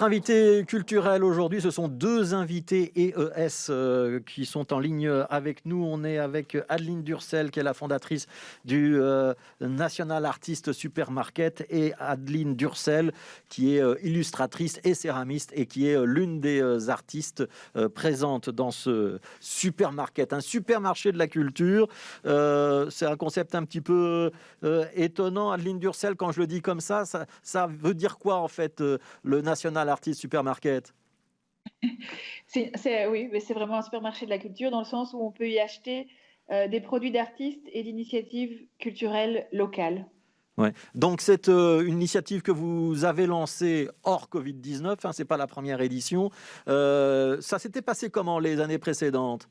Notre invité culturel aujourd'hui, ce sont deux invités EES qui sont en ligne avec nous. On est avec Adeline Durcel, qui est la fondatrice du National Artist Supermarket, et Adeline Durcel, qui est illustratrice et céramiste et qui est l'une des artistes présentes dans ce supermarket, un supermarché de la culture. C'est un concept un petit peu étonnant. Adeline Durcel, quand je le dis comme ça veut dire quoi en fait, le National Artist Supermarket? Oui, mais c'est vraiment un supermarché de la culture dans le sens où on peut y acheter des produits d'artistes et d'initiatives culturelles locales. Ouais. Donc c'est une initiative que vous avez lancée hors Covid-19, hein, c'est pas la première édition. Ça s'était passé comment les années précédentes?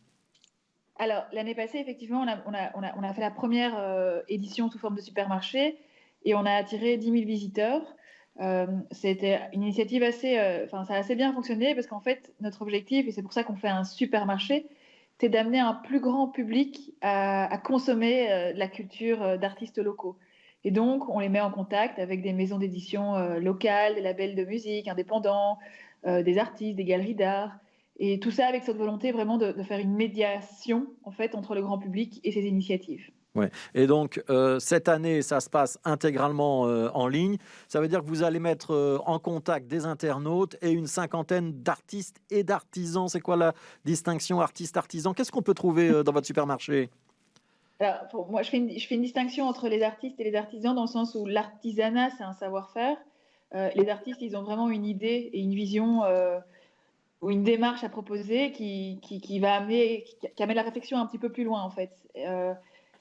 Alors, l'année passée, effectivement, on a fait la première édition sous forme de supermarché et on a attiré 10 000 visiteurs. C'était une initiative ça a assez bien fonctionné parce qu'en fait, notre objectif, et c'est pour ça qu'on fait un supermarché, c'est d'amener un plus grand public à consommer la culture d'artistes locaux. Et donc, on les met en contact avec des maisons d'édition locales, des labels de musique indépendants, des artistes, des galeries d'art. Et tout ça avec cette volonté vraiment de faire une médiation en fait entre le grand public et ces initiatives. Ouais. Et donc cette année, ça se passe intégralement en ligne. Ça veut dire que vous allez mettre en contact des internautes et une cinquantaine d'artistes et d'artisans. C'est quoi la distinction artiste-artisan? Qu'est-ce qu'on peut trouver dans votre supermarché? Alors, pour moi, je fais une distinction entre les artistes et les artisans dans le sens où l'artisanat, c'est un savoir-faire. Les artistes, ils ont vraiment une idée et une vision ou une démarche à proposer qui va amener, qui amène la réflexion un petit peu plus loin en fait.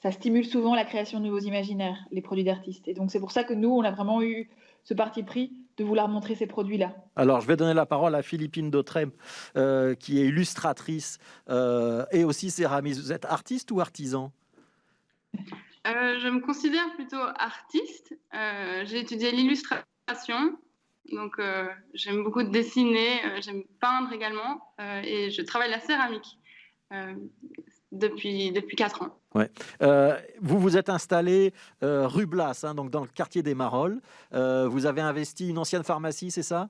Ça stimule souvent la création de nouveaux imaginaires, les produits d'artistes. Et donc c'est pour ça que nous, on a vraiment eu ce parti pris de vouloir montrer ces produits-là. Alors, je vais donner la parole à Philippine Dautrem, qui est illustratrice et aussi céramiste. Vous êtes artiste ou artisan? Je me considère plutôt artiste. J'ai étudié l'illustration, donc j'aime beaucoup dessiner, j'aime peindre également, et je travaille la céramique euh, depuis 4 ans. Ouais. Vous vous êtes installé rue Blas, hein, donc dans le quartier des Marolles. Vous avez investi une ancienne pharmacie, c'est ça?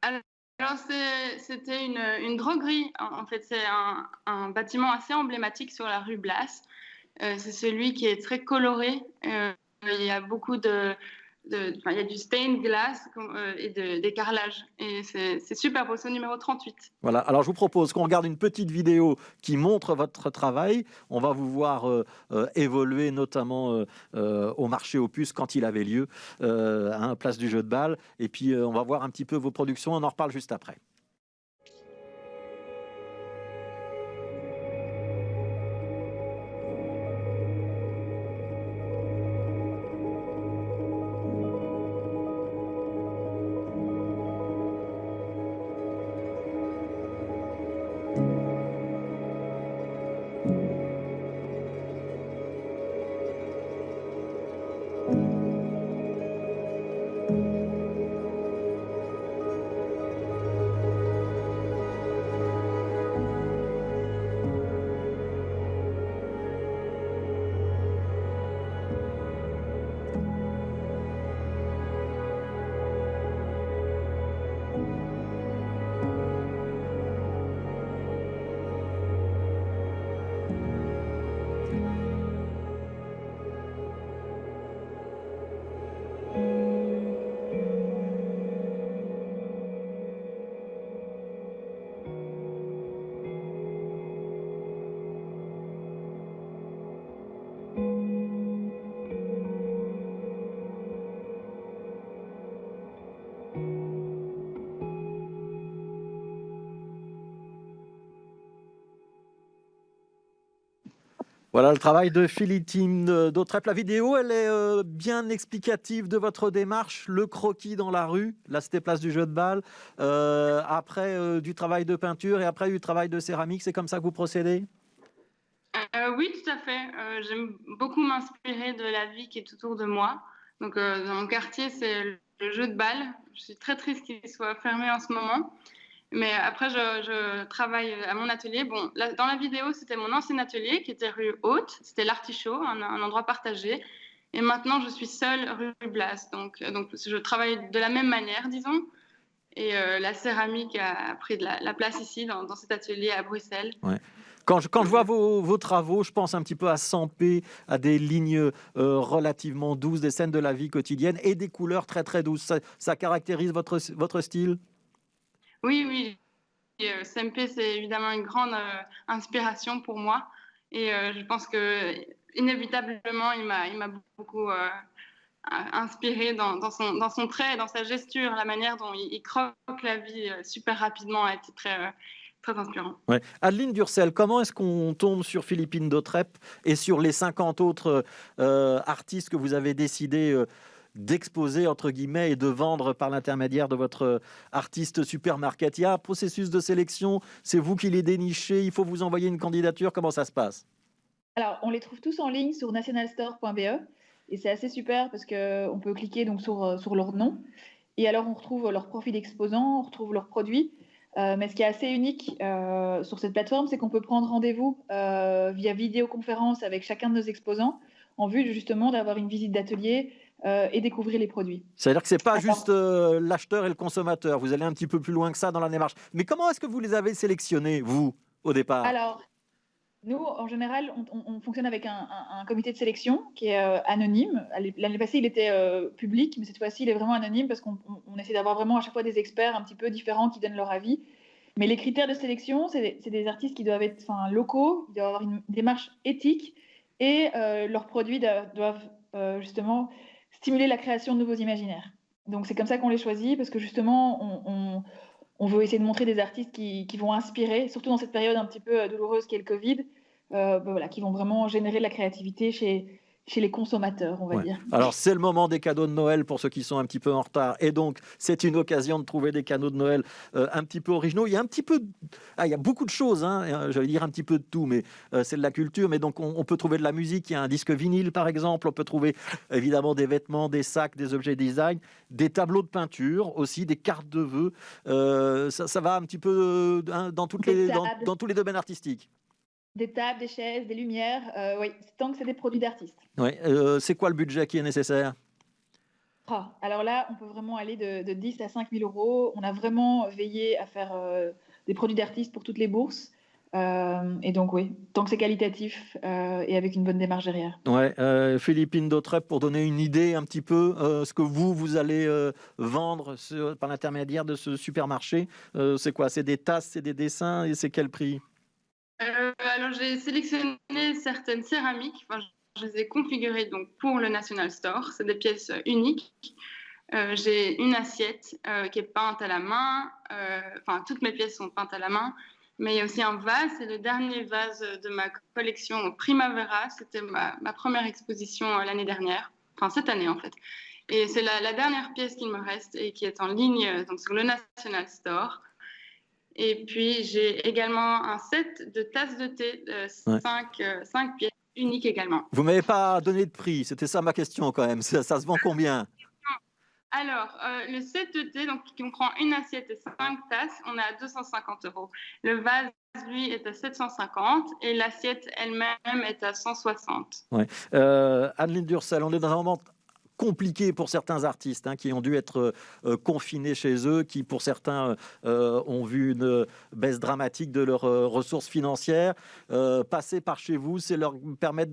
Alors, c'était une droguerie. En fait, c'est un bâtiment assez emblématique sur la rue Blas. C'est celui qui est très coloré. Il y a beaucoup il y a du stained glass et des carrelages. Et c'est super beau, c'est au numéro 38. Voilà. Alors, je vous propose qu'on regarde une petite vidéo qui montre votre travail. On va vous voir évoluer, notamment au marché aux puces quand il avait lieu, à Place du Jeu de Balle. Et puis, on va voir un petit peu vos productions. On en reparle juste après. Voilà le travail de Philippine Dautrep. La vidéo, elle est bien explicative de votre démarche. Le croquis dans la rue, là c'était place du Jeu de Balle. Après du travail de peinture et après du travail de céramique, c'est comme ça que vous procédez? Oui, tout à fait. J'aime beaucoup m'inspirer de la vie qui est autour de moi. Donc, dans mon quartier, c'est le jeu de balle. Je suis très triste qu'il soit fermé en ce moment. Mais après, je travaille à mon atelier. Bon, là, dans la vidéo, c'était mon ancien atelier qui était rue Haute. C'était l'Artichaut, un endroit partagé. Et maintenant, je suis seule rue Blas. Donc, je travaille de la même manière, disons. Et la céramique a pris de la place ici, dans cet atelier à Bruxelles. Ouais. Quand je vois vos travaux, je pense un petit peu à Sampé, à des lignes relativement douces, des scènes de la vie quotidienne et des couleurs très très douces. Ça caractérise votre style? Oui, oui. CMP, c'est évidemment une grande inspiration pour moi. Et je pense que inévitablement, il m'a beaucoup inspiré dans son trait, dans sa gesture, la manière dont il croque la vie super rapidement a été très inspirant. Ouais. Adeline Durcel, comment est-ce qu'on tombe sur Philippine Dautrep et sur les 50 autres artistes que vous avez décidé d'exposer, entre guillemets, et de vendre par l'intermédiaire de votre artiste supermarket? Il y a un processus de sélection, c'est vous qui les dénichez, il faut vous envoyer une candidature, comment ça se passe? Alors, on les trouve tous en ligne sur nationalstore.be et c'est assez super parce qu'on peut cliquer donc sur leur nom et alors on retrouve leur profil d'exposant, on retrouve leurs produits. Mais ce qui est assez unique sur cette plateforme, c'est qu'on peut prendre rendez-vous via vidéoconférence avec chacun de nos exposants en vue justement d'avoir une visite d'atelier et découvrir les produits. C'est-à-dire que ce n'est pas Alors, juste l'acheteur et le consommateur, vous allez un petit peu plus loin que ça dans la démarche. Mais comment est-ce que vous les avez sélectionnés, vous, au départ? alors, nous, en général, on fonctionne avec un comité de sélection qui est anonyme. L'année passée, il était public, mais cette fois-ci, il est vraiment anonyme parce qu'on essaie d'avoir vraiment à chaque fois des experts un petit peu différents qui donnent leur avis. Mais les critères de sélection, c'est des artistes qui doivent être locaux, ils doivent avoir une démarche éthique et leurs produits doivent justement stimuler la création de nouveaux imaginaires. Donc c'est comme ça qu'on les choisit parce que justement, on veut essayer de montrer des artistes qui vont inspirer, surtout dans cette période un petit peu douloureuse qu'est le Covid, voilà, qui vont vraiment générer de la créativité chez les consommateurs, on va Ouais. dire. Alors, c'est le moment des cadeaux de Noël pour ceux qui sont un petit peu en retard. Et donc, c'est une occasion de trouver des cadeaux de Noël un petit peu originaux. Il y a un petit peu... il y a beaucoup de choses, hein. J'allais dire un petit peu de tout, mais c'est de la culture. Mais donc, on peut trouver de la musique. Il y a un disque vinyle, par exemple. On peut trouver évidemment des vêtements, des sacs, des objets design, des tableaux de peinture aussi, des cartes de vœux. Ça va un petit peu dans tous les domaines artistiques. Des tables, des chaises, des lumières, oui, tant que c'est des produits d'artistes. Ouais. C'est quoi le budget qui est nécessaire? Alors là, on peut vraiment aller de 10 à 5 000 euros. On a vraiment veillé à faire des produits d'artistes pour toutes les bourses. Et donc oui, tant que c'est qualitatif et avec une bonne démarche derrière. Ouais, Philippine Dautrep, pour donner une idée un petit peu, ce que vous allez vendre par l'intermédiaire de ce supermarché, c'est quoi? C'est des tasses, c'est des dessins et c'est quel prix? Alors, j'ai sélectionné certaines céramiques. Enfin, je les ai configurées donc, pour le National Store. C'est des pièces uniques. J'ai une assiette qui est peinte à la main. Enfin, toutes mes pièces sont peintes à la main. Mais il y a aussi un vase. C'est le dernier vase de ma collection Primavera. C'était ma première exposition l'année dernière. Enfin, cette année, en fait. Et c'est la dernière pièce qu'il me reste et qui est en ligne donc, sur le National Store. Et puis, j'ai également un set de tasses de thé, Ouais. 5 pièces uniques également. Vous m'avez pas donné de prix, c'était ça ma question quand même. Ça se vend combien? Alors, le set de thé, donc, qui comprend une assiette et 5 tasses, on est à 250 euros. Le vase, lui, est à 750 et l'assiette elle-même est à 160. Ouais. Adeline Durcel, on est dans un moment compliqué pour certains artistes qui ont dû être confinés chez eux, qui pour certains ont vu une baisse dramatique de leurs ressources financières. Passer par chez vous, c'est leur permettre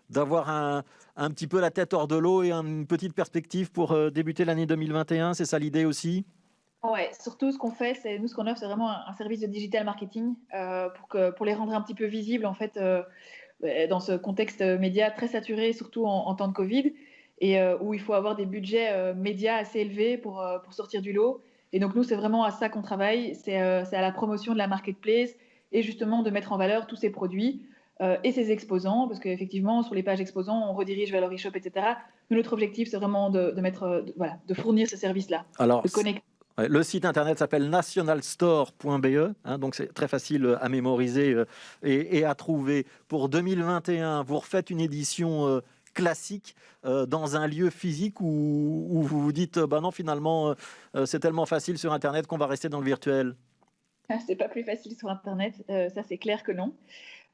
d'avoir un petit peu la tête hors de l'eau et une petite perspective pour débuter l'année 2021. C'est ça l'idée aussi? Ouais, surtout ce qu'on fait, ce qu'on offre, c'est vraiment un service de digital marketing pour les rendre un petit peu visibles en fait dans ce contexte média très saturé, surtout en temps de Covid, et où il faut avoir des budgets médias assez élevés pour sortir du lot. Et donc nous, c'est vraiment à ça qu'on travaille, c'est à la promotion de la marketplace et justement de mettre en valeur tous ces produits et ces exposants, parce qu'effectivement, sur les pages exposants, on redirige vers leur e-shop, etc. Mais notre objectif, c'est vraiment de fournir ce service-là, Alors, de connecter. ouais, le site internet s'appelle nationalstore.be, donc c'est très facile à mémoriser et à trouver. Pour 2021, vous refaites une édition classique dans un lieu physique où vous vous dites bah non, finalement, c'est tellement facile sur internet qu'on va rester dans le virtuel. C'est pas plus facile sur Internet, ça c'est clair que non.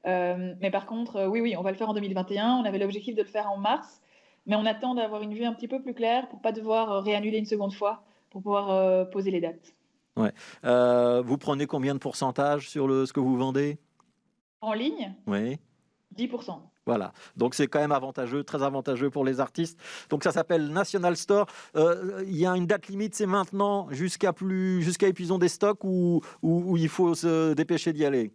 Mais par contre, oui, on va le faire en 2021. On avait l'objectif de le faire en mars, mais on attend d'avoir une vue un petit peu plus claire pour pas devoir réannuler une seconde fois, pour pouvoir poser les dates. Ouais. Vous prenez combien de pourcentage sur ce que vous vendez? En ligne, Oui. 10%. Voilà, donc c'est quand même avantageux, très avantageux pour les artistes. Donc ça s'appelle National Store. Il y a une date limite, c'est maintenant jusqu'à épuisement des stocks ou il faut se dépêcher d'y aller?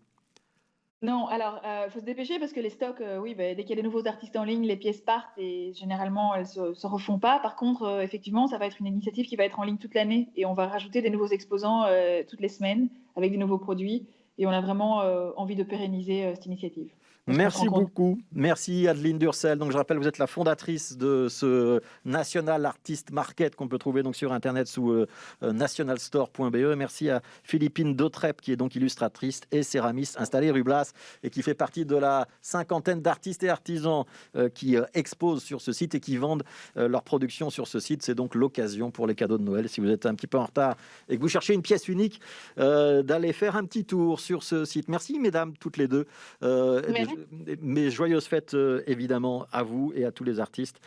Non, alors, faut se dépêcher parce que les stocks, oui, dès qu'il y a des nouveaux artistes en ligne, les pièces partent et généralement, elles se refont pas. Par contre, effectivement, ça va être une initiative qui va être en ligne toute l'année et on va rajouter des nouveaux exposants, toutes les semaines avec des nouveaux produits et on a vraiment, envie de pérenniser, cette initiative. Parce qu'on se rend Merci compte. beaucoup. Merci Adeline Durcel. Donc je rappelle, vous êtes la fondatrice de ce National Artist Market qu'on peut trouver donc sur internet sous nationalstore.be. Merci à Philippine Dautrep qui est donc illustratrice et céramiste installée rue Blas et qui fait partie de la cinquantaine d'artistes et artisans qui exposent sur ce site et qui vendent leurs productions sur ce site. C'est donc l'occasion pour les cadeaux de Noël, si vous êtes un petit peu en retard et que vous cherchez une pièce unique, d'aller faire un petit tour sur ce site. Merci mesdames toutes les deux. Merci. Mes joyeuses fêtes évidemment à vous et à tous les artistes.